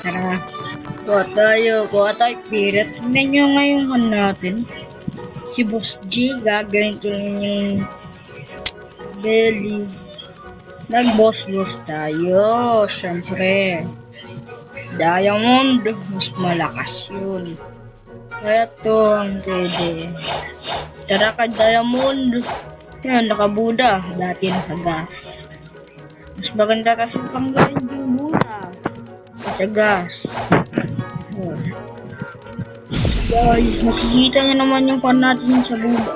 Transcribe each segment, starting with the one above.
Tara. Kuha tayo. Pirat. Tingnan nyo ngayon natin. Si Boss G, gaganito lang yung belly. Nag-boss-boss tayo. Siyempre. Diamond. Mas malakas yun. Ito ang pwede. Tara ka Diamond. Yan, nakabuda. Dati nakagas. Mas maganda kasi pang galing yung buda. Sa gas. Oh. Guys, makikita nyo naman yung pan natin sa buda.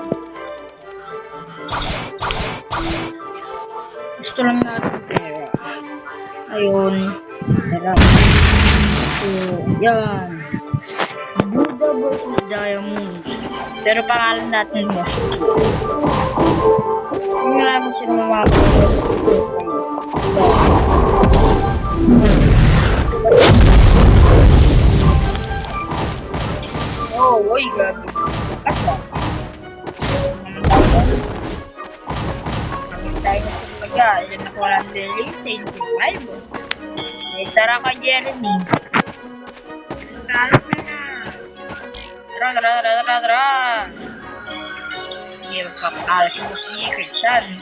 Gusto lang natin pera. Ayun. Tara. So, yan. Buda versus Diamond. Pero pangalan natin mo. Hindi nga namin sila mamapagod. Oh, uy, gabi. Asa? Tayo na sa pagka. Yan ako walang deli. 25. Tara ka, Jeremy. Tara na. Tara. Hindi magpapakala si Boss Secret San.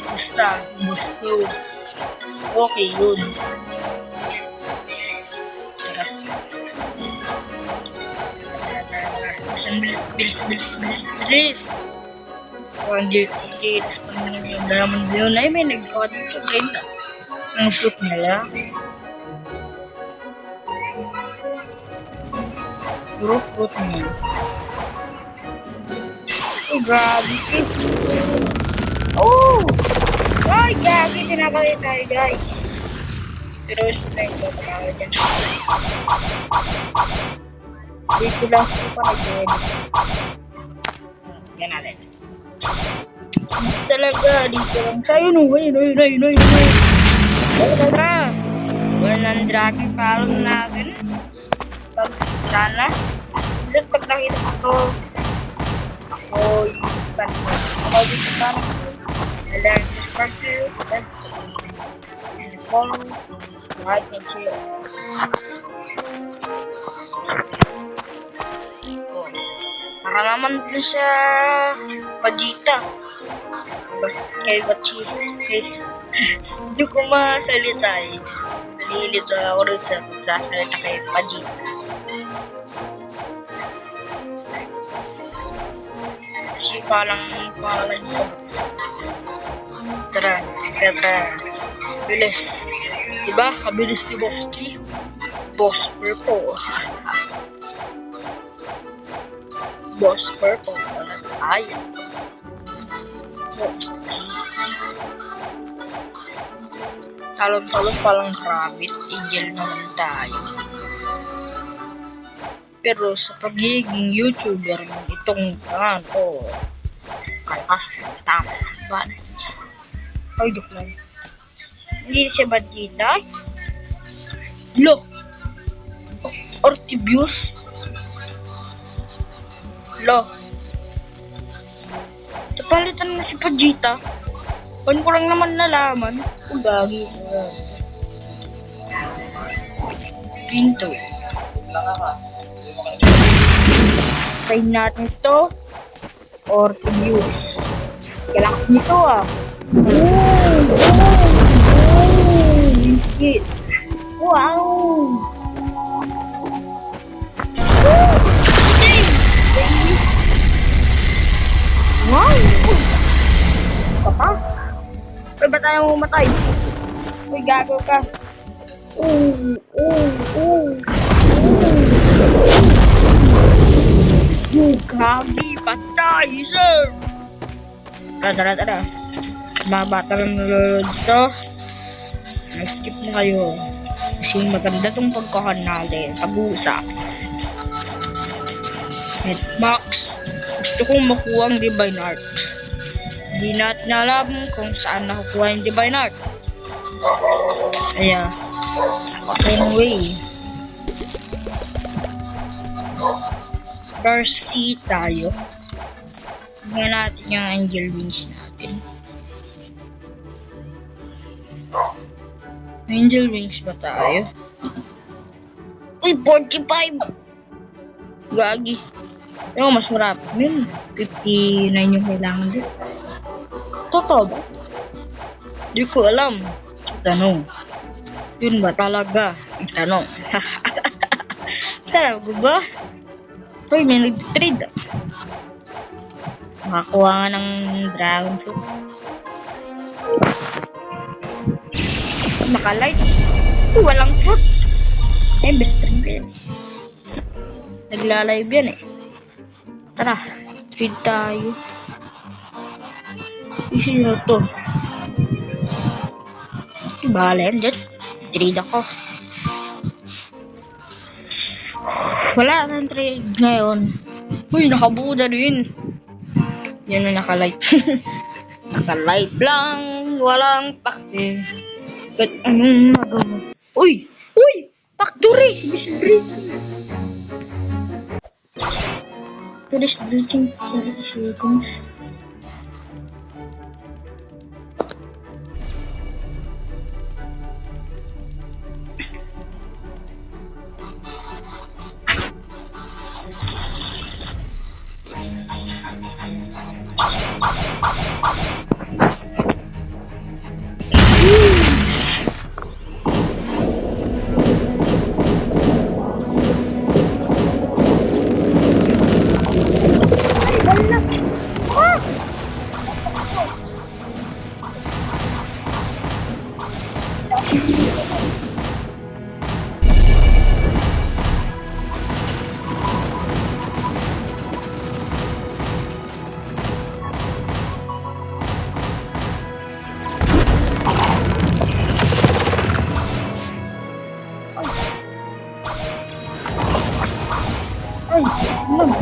Basta, gusto. Okay yun. Tara. Bilis. So, hindi. Naman yun ay may nag-code sa Brenda. Ang shoot nila. Fruit niya. Oh, grabe. Oh! Ay, gagi. Tinakali tayo, guys. Pero sila yung kapakawa dyan. Dito lang siya pa nag-edit. Yan natin. Talaga, dito lang. Sa'yo no, ayun. Tara. Walang dragon palong natin. Sana. Just pag nakita ko ito. Oh, yung pansin. Ako dito parang. And then subscribe to you. And follow. Like and share. Oh. Para naman din sa Vegeta. Kay Vegeta. Hindi ko masalita eh. Nalilito ako rin sa pagsasalita kay Vegeta. Kasi palang ko. Tara. Bilis. Diba? Kabilis ni Boss G. Boss Purple. Boss Purple. Wala tayo. Boss G. Talon-talon palang rabbit. Angel naman tayo. Pero sa pagiging YouTuber ng itong kalpas tama ba? Ay, joke lang. Hindi siya Vegeta? Lo! Ortibius? Lo! Tapalitan na si Vegeta. Paano ko lang naman nalaman? Kung gagi. Pinto. Try natin ito. Ortibius. Galakas nito ah. Biscuit. Wow. Wow. Kapak. Uy, ba't tayo mamatay? Uy, gago ka. Grabe, patay, sir! Tara. Mga bata lang nalulod dito. Skip na kayo. Kasi maganda tong pagkakanali. Pag-uusap. Netmax. Gusto kong makuha ang Divine Art. Hindi natin alam kung saan nakukuha yung Divine Art. Kaya, anyway. Darcy tayo. Tingnan natin yung angel wings natin. Angel wings ba tayo? Uy, 45! Gagi. Yung mas marami yun. 59 yung kailangan din. Totoo ba? Di ko alam. Tanong. Yun ba talaga? Ang tanong. Talaga ba? Uy, may nag-trade. Makakuha nga ng dragon fruit. Nakalight. Uy, walang fruit. Eh, best friend ko yan. Nagla-live yan eh. Tara, trade tayo. Sino to? Bahala yan dyan. Trade ako. Wala nang trade ngayon. Uy, nakabuda rin. Yan na nakalight. Nakalight lang. Walang pakte. Kahit anong magawa. Uy! Uy! Factory! Finish breaching. Ay, ano?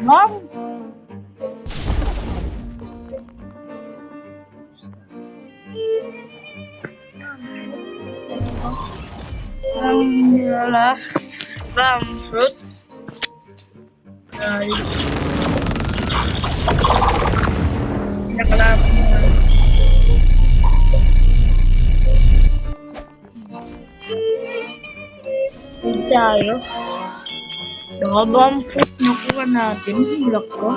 Mom? Nila bang fruit? Ay. Nakalaban mo. Tayo. Nakabang fruit nakuha natin. Hilak ko.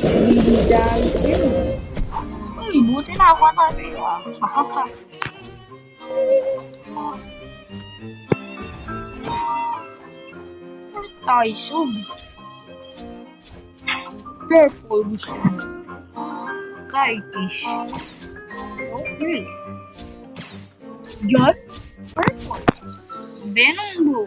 Hindi dahil yun. Uy, buti na ako natin. Hakaka. Taisog. Purple gusto ko. Kaifish. Okay. Yan? Purple. Venom blue.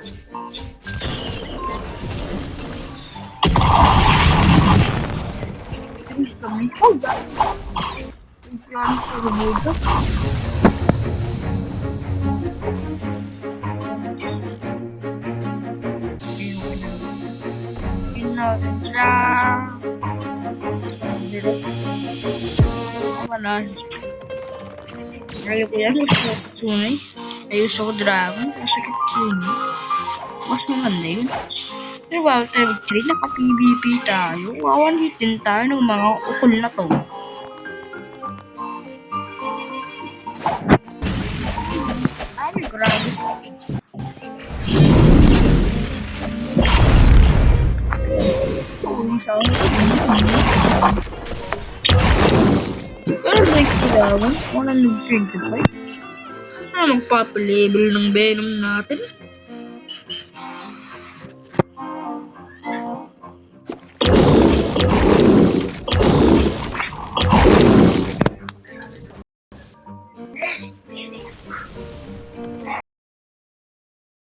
Gusto mo? Oh, God. Yan sa rubuto. Wala. Ayaw ko yan. Sunay. Ayos ako dragon. Masakit sunay. Mas maganda yun. Pero bago tayo mag-trade, naka-PVP tayo. Wawan hitin tayo ng mga ukol na to. Ay, grabe. Pero break sila, 125. Ano magpapalabel ng Venom natin?